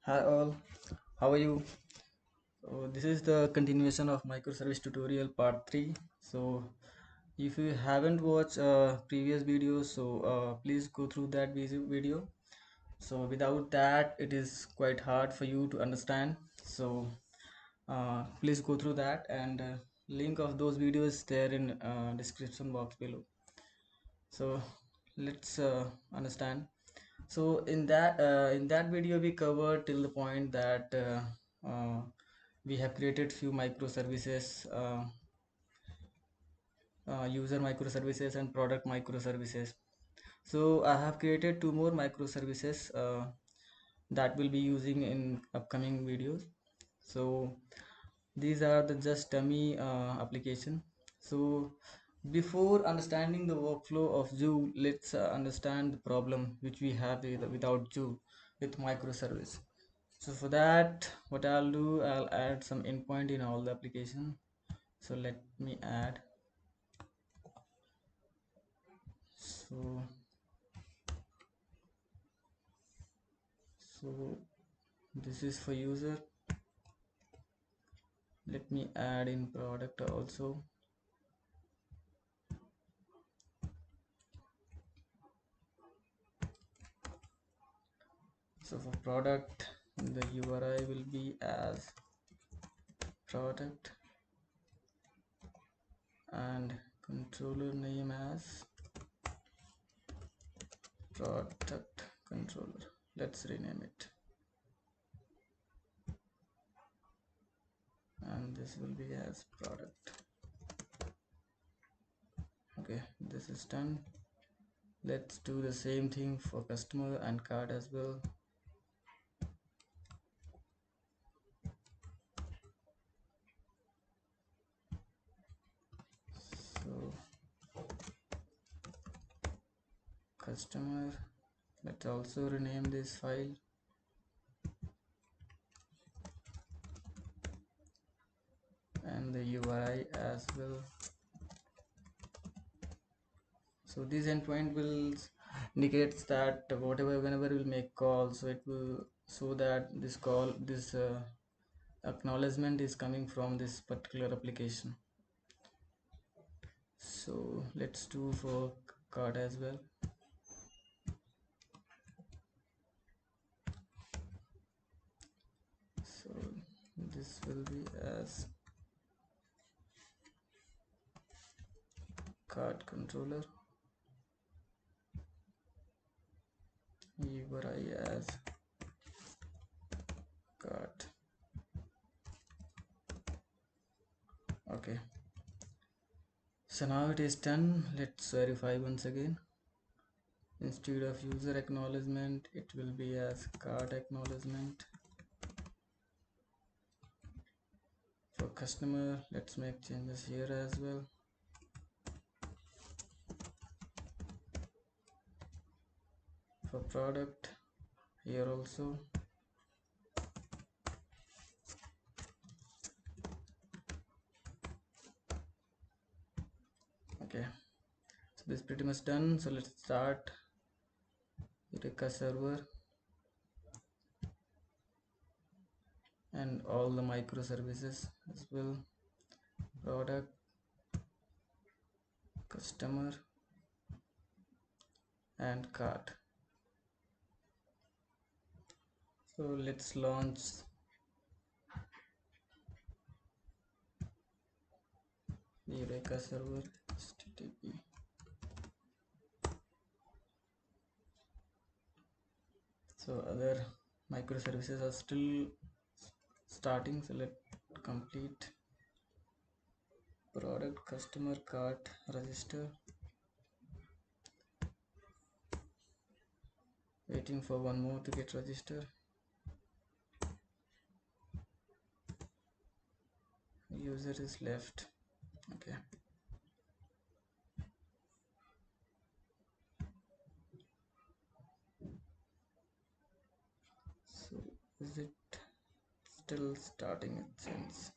Hi all, how are you? So this is the continuation of microservice tutorial part 3. So if you haven't watched previous videos, please go through that video. So without that it is quite hard for you to understand. So please go through that, and link of those videos there in description box below. So let's understand. So in that video we covered till the point that we have created few microservices, user microservices and product microservices. So I have created two more microservices that will be using in upcoming videos. So these are the just dummy application. So before understanding the workflow of Joule, let's understand the problem which we have without Joule with microservice. So for that, what I'll do, I'll add some endpoint in all the application. So let me add. So so this is for user. Let me add in product also. So for product, the URI will be as product and controller name as product controller. Let's rename it, and this will be as product. Okay, this is done. Let's do the same thing for customer and card as well. So customer, let's also rename this file, and the URI as well. So this endpoint will indicates that whatever whenever we'll make call, so it will show that this call, this acknowledgement is coming from this particular application. So let's do for card as well. So this will be as card controller, URI as card. Okay, so now it is done. Let's verify once again. Instead of user acknowledgement, it will be as card acknowledgement. For customer, let's make changes here as well. For product, here also. Okay, so this is pretty much done. So let's start Eureka server and all the microservices as well. Product, customer and cart. So let's launch the Eureka server HTTP. So other microservices are still starting, so let's complete product, customer, cart, register. Waiting for one more to get registered. User is left. Okay, so is it still starting? It seems.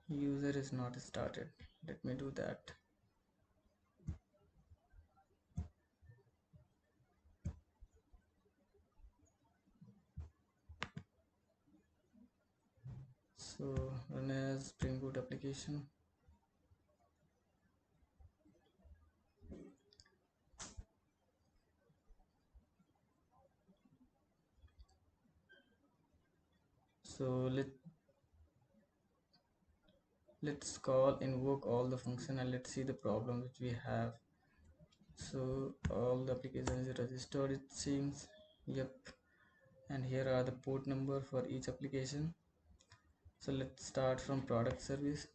User is not started. Let me do that. So run as Spring Boot application. So let's call invoke all the function and let's see the problem which we have. So all the applications is registered, it seems. Yep. And here are the port number for each application. So let's start from product service.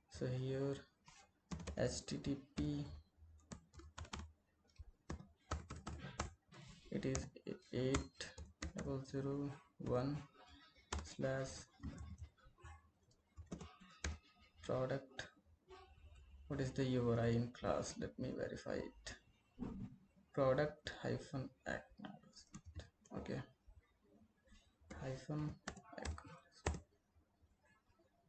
So here http, it is 8001 slash product. What is the URI in class? Let me verify it. Product hyphen acknowledge. Okay, hyphen acknowledge.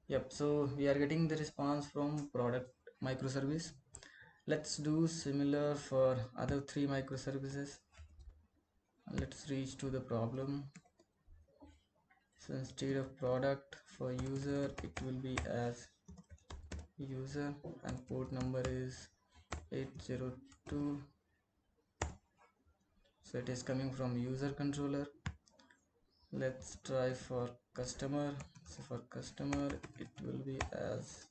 Yep, so we are getting the response from product microservice. Let's do similar for other three microservices. Let's reach to the problem. So instead of product, for user it will be as user and port number is 802. So it is coming from user controller. Let's try for customer. So for customer it will be as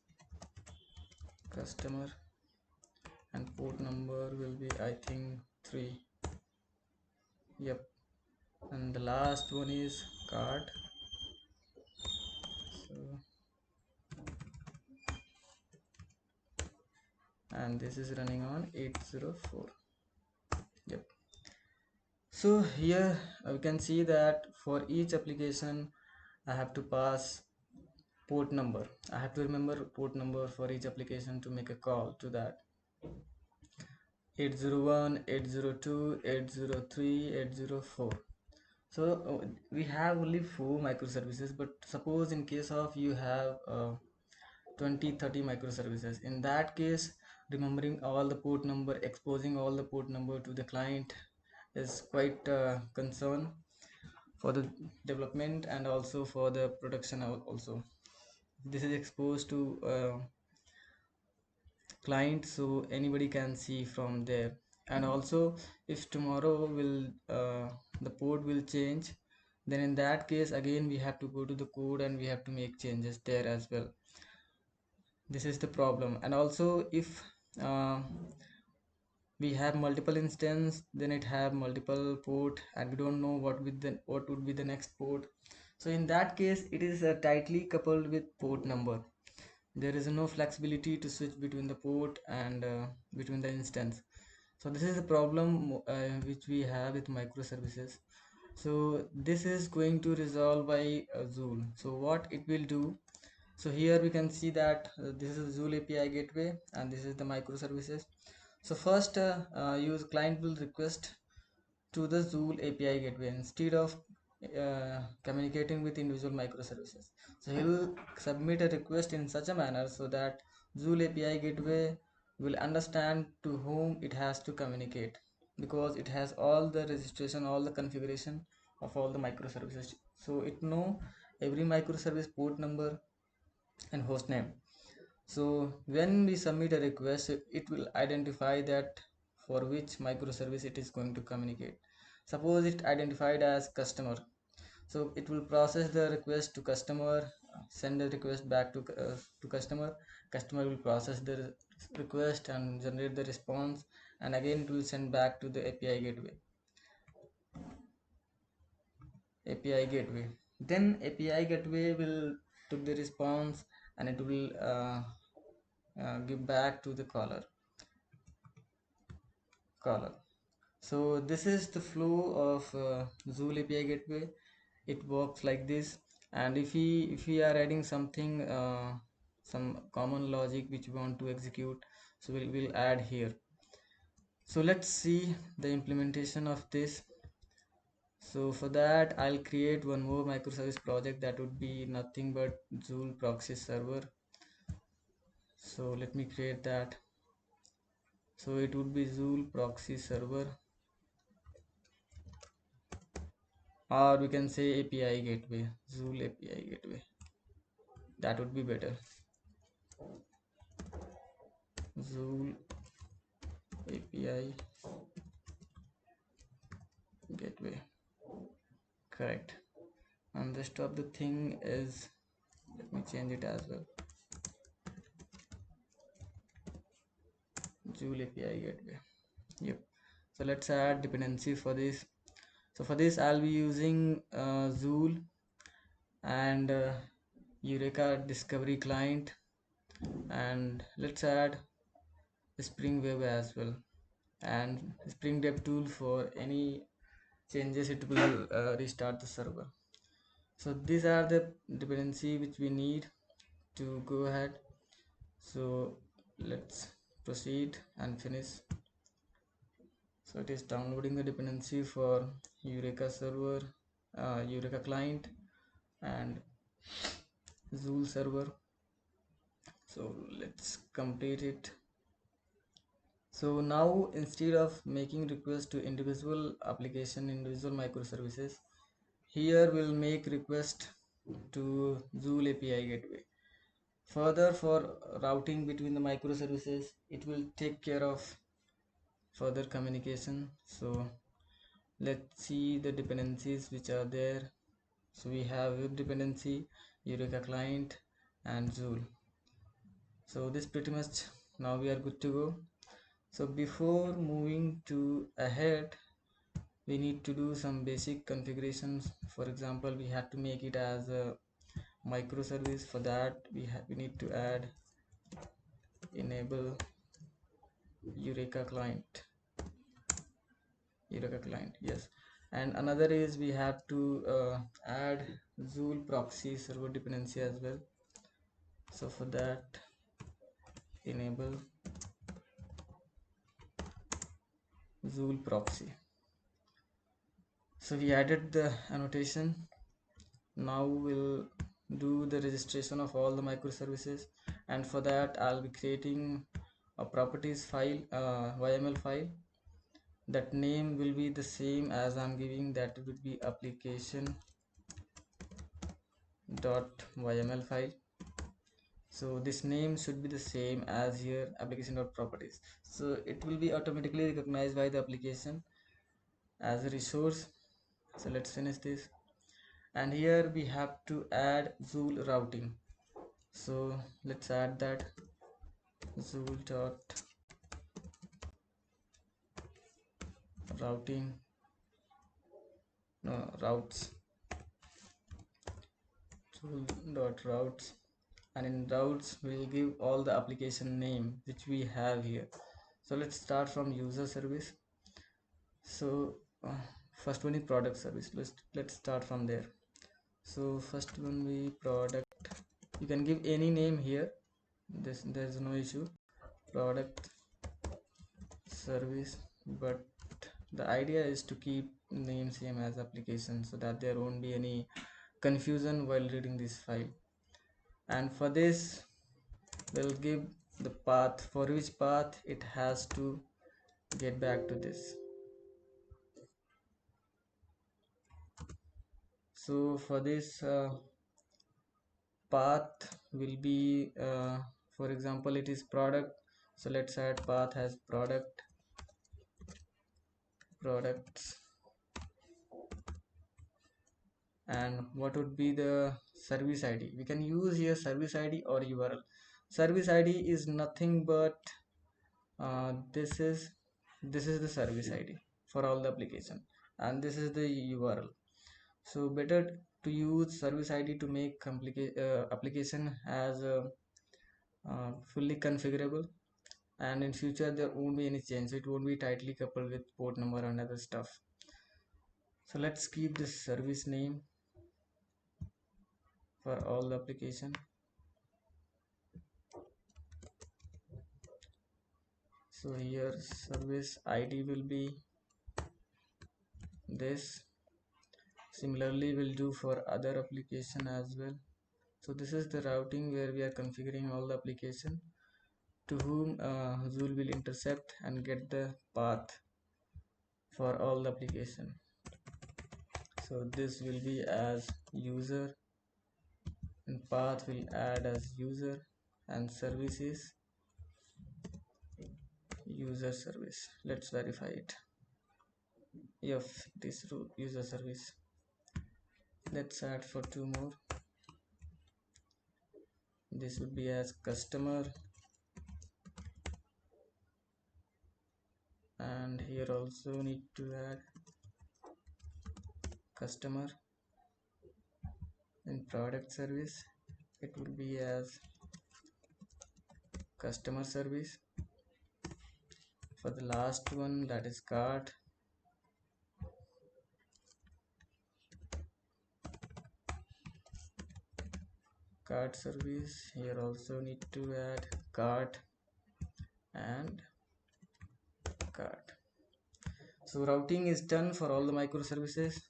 customer and port number will be, I think, 3. Yep. And the last one is card. So, and this is running on 804. Yep. So here we can see that for each application I have to pass port number. I have to remember port number for each application to make a call to that. 801, 802, 803, 804. So we have only 4 microservices, but suppose in case of you have 20-30 microservices, in that case remembering all the port number, exposing all the port number to the client is quite concern for the development and also for the production also. This is exposed to client, so anybody can see from there. And also if tomorrow will the port will change, then in that case again we have to go to the code and we have to make changes there as well. This is the problem. And also if uh, we have multiple instance, then it have multiple port and we don't know what would be the next port. So in that case it is tightly coupled with port number. There is no flexibility to switch between the port and between the instance. So this is the problem which we have with microservices. So this is going to resolve by Joule. So what it will do, so here we can see that this is Joule API gateway and this is the microservices. So first use client will request to the Joule API gateway instead of communicating with individual microservices. So he will submit a request in such a manner so that Joule API gateway will understand to whom it has to communicate, because it has all the registration, all the configuration of all the microservices. So it know every microservice port number and host name. So when we submit a request, it will identify that for which microservice it is going to communicate. Suppose it identified as customer, so it will process the request to customer, send the request back to customer. Customer will process the request and generate the response, and again it will send back to the API gateway. Then API gateway will took the response and it will give back to the caller. So this is the flow of Joule API gateway. It works like this. And if we are adding something, some common logic which we want to execute, so we'll add here. So let's see the implementation of this. So for that I'll create one more microservice project that would be nothing but Joule proxy server. So let me create that. So it would be Joule proxy server, or we can say API gateway, Joule API gateway. that would be better. Zool API gateway, correct. And rest of the thing is, let me change it as well, Joule API gateway. Yep. So let's add dependency for this. So for this I'll be using Joule and Eureka discovery client, and let's add Spring Web as well, and Spring Dev tool. For any changes it will restart the server. So these are the dependency which we need to go ahead. So let's proceed and finish. So it is downloading the dependency for Eureka server, Eureka client, and Joule server. So let's complete it. So now instead of making requests to individual application, individual microservices, here we'll make request to Joule API gateway. Further, for routing between the microservices, it will take care of further communication. So let's see the dependencies which are there. So we have web dependency, Eureka client, and Joule. So this pretty much, now we are good to go. So before moving to ahead, we need to do some basic configurations. For example, we have to make it as a microservice. For that we need to add enable Eureka client, yes. And another is we have to add Joule proxy server dependency as well. So for that, enable Joule proxy. So we added the annotation. Now we'll do the registration of all the microservices, and for that I'll be creating a properties file, YML file. That name will be the same as I'm giving, that would be application dot YML file. So this name should be the same as here, application dot properties. So it will be automatically recognized by the application as a resource. So let's finish this. And here we have to add Joule routing. So let's add that, Joule dot routing, no, routes, Joule dot routes, and in routes we'll give all the application name which we have here. So let's start from user service. So first one is product service. Let's start from there. So first one we product, you can give any name here, there's no issue, product service, but the idea is to keep name same as application so that there won't be any confusion while reading this file. And for this we'll give the path, for which path it has to get back to this. So for this path will be for example it is product, so let's add path as products. And what would be the service ID? We can use here service ID or URL. Service ID is nothing but this is the service ID for all the application, and this is the URL. So better to use service ID to make application as fully configurable, and in future there won't be any change, it won't be tightly coupled with port number and other stuff. So let's keep this service name for all the application. So here service ID will be this. Similarly we'll do for other application as well. So this is the routing where we are configuring all the application to whom Joule will intercept and get the path for all the application. So this will be as user and path will add as user, and service is user service. Let's verify it. If it is user service, let's add for two more. This would be as customer, and here also need to add customer. In product service, it will be as customer service. For the last one, that is cart, cart service, here also need to add cart and cart. So routing is done for all the microservices.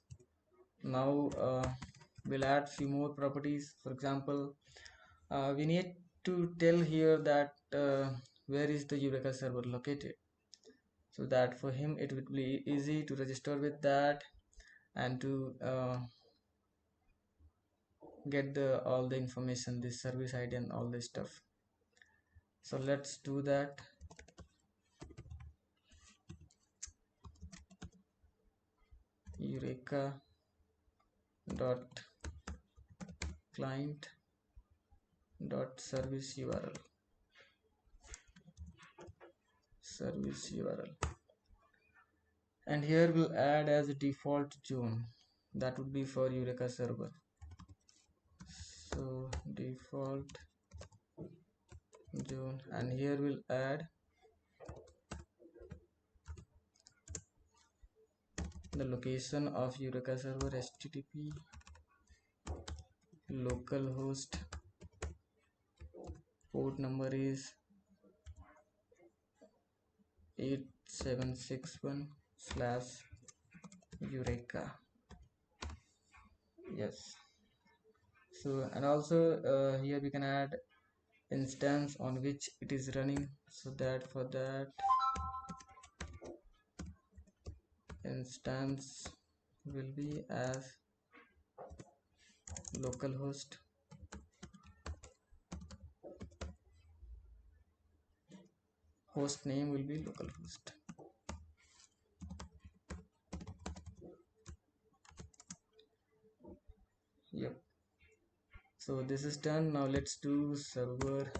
Now we'll add few more properties. For example, we need to tell here that where is the Eureka server located, so that for him it would be easy to register with that and to get the all the information, this service ID and all this stuff. So let's do that. Eureka dot client dot service URL, and here we'll add as a default zone, that would be for Eureka server. So default zone, and here we'll add the location of Eureka server, HTTP localhost, port number is 8761/Eureka. Yes. So, and also here we can add instance on which it is running, so that for that instance will be as localhost, host name will be localhost. Yep. So this is done. Now let's do server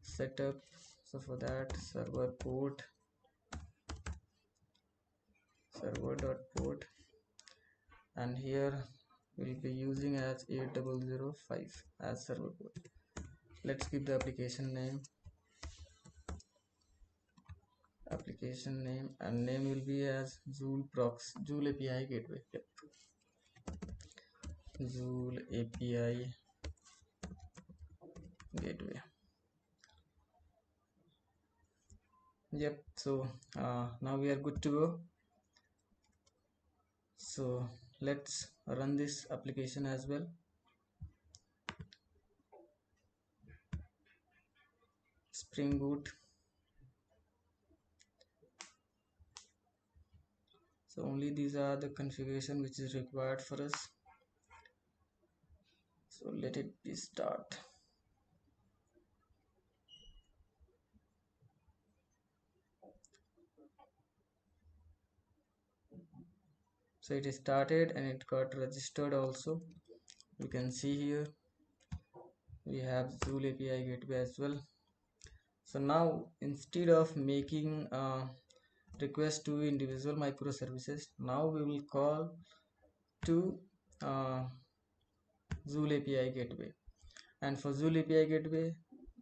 setup. So for that, server port, server.port, and here we'll be using as 8005 as server port. Let's give the application name, and name will be as Joule API gateway. Yep. Joule API gateway. Yep. So now we are good to go. So let's run this application as well. Spring Boot. So only these are the configuration which is required for us. So let it be start. So it is started and it got registered also. You can see here we have Joule API gateway as well. So now instead of making request to individual microservices, now we will call to Joule API gateway. And for Joule API gateway,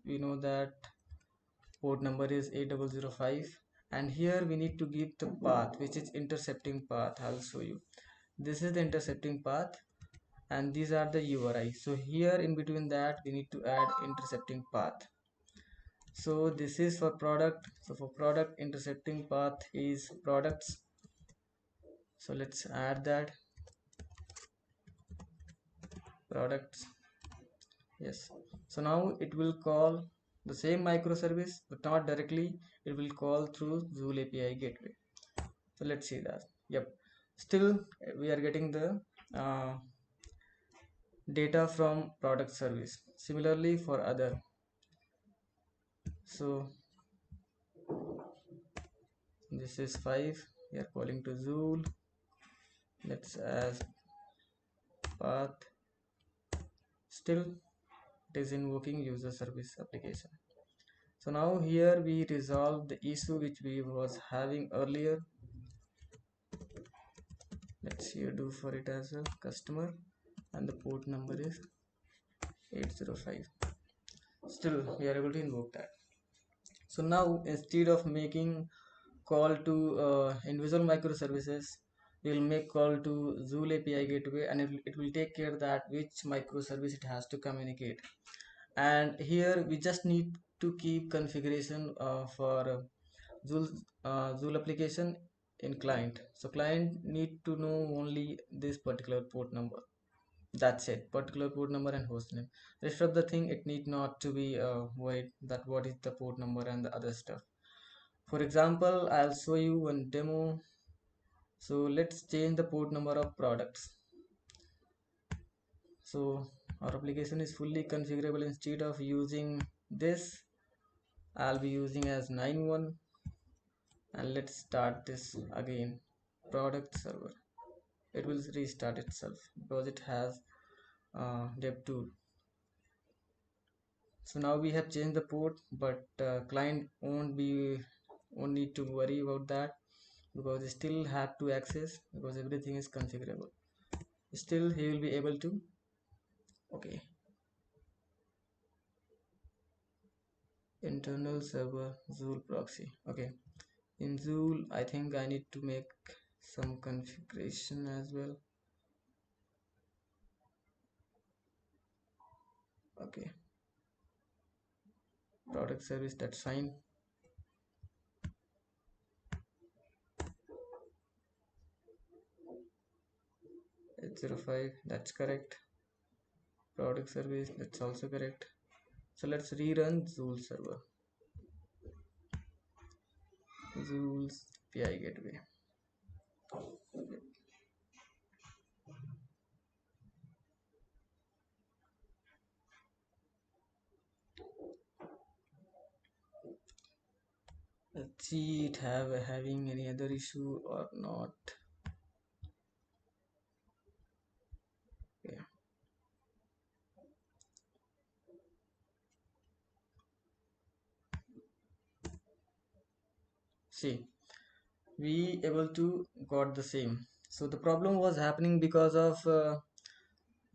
we know that port number is 8005, and here we need to give the path, which is intercepting path. I'll show you. This is the intercepting path, and these are the URI. So here in between that we need to add intercepting path. So this is for product. So for product, intercepting path is products. So let's add that products. Yes. So now it will call the same microservice, but not directly. It will call through Joule API gateway. So let's see that. Yep. Still we are getting the data from product service. Similarly for other. So this is 5. We are calling to Zool. Let's ask path. Still it is invoking user service application. So now here we resolve the issue which we was having earlier. Let's here do for it as a customer, and the port number is 805. Still we are able to invoke that. So now instead of making call to individual microservices, we will make call to Zool API gateway, and it will take care that which microservice it has to communicate. And here we just need to keep configuration for Zool, Zool application in client. So client need to know only this particular port number. That's it, particular port number and host name. Rest of the thing it need not to be worried that what is the port number and the other stuff. For example, I'll show you one demo. So let's change the port number of products. So our application is fully configurable. Instead of using this, I'll be using as 91, and let's start this again. Product server. It will restart itself because it has dev tool. So now we have changed the port, but client won't need to worry about that because they still have to access because everything is configurable. Still he will be able to. Okay, internal server Zool proxy. Okay, in Zool I think I need to make some configuration as well. Okay, product service, that's fine. 805, that's correct. Product service, that's also correct. So let's rerun Zool server. Zool's API gateway. Let's see it having any other issue or not. Yeah. See, we able to got the same. So the problem was happening because of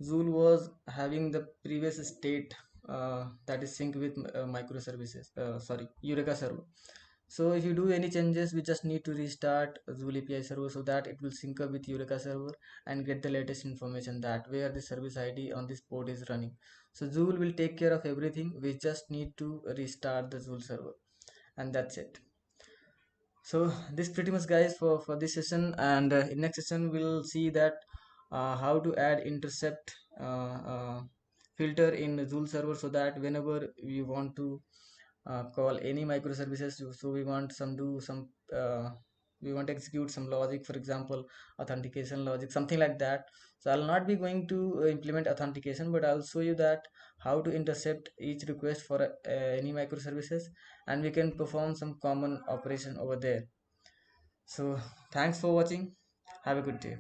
Zool was having the previous state that is synced with microservices. Sorry, Eureka server. So if you do any changes, we just need to restart Zool API server so that it will sync up with Eureka server and get the latest information that where the service ID on this port is running. So Zool will take care of everything. We just need to restart the Zool server, and that's it. So this pretty much guys for this session, and in next session we'll see that how to add intercept filter in Zool server so that whenever we want to call any microservices, so we want some do some we want to execute some logic, for example authentication logic, something like that. So I'll not be going to implement authentication, but I'll show you that how to intercept each request for any microservices, and we can perform some common operation over there. So thanks for watching. Have a good day.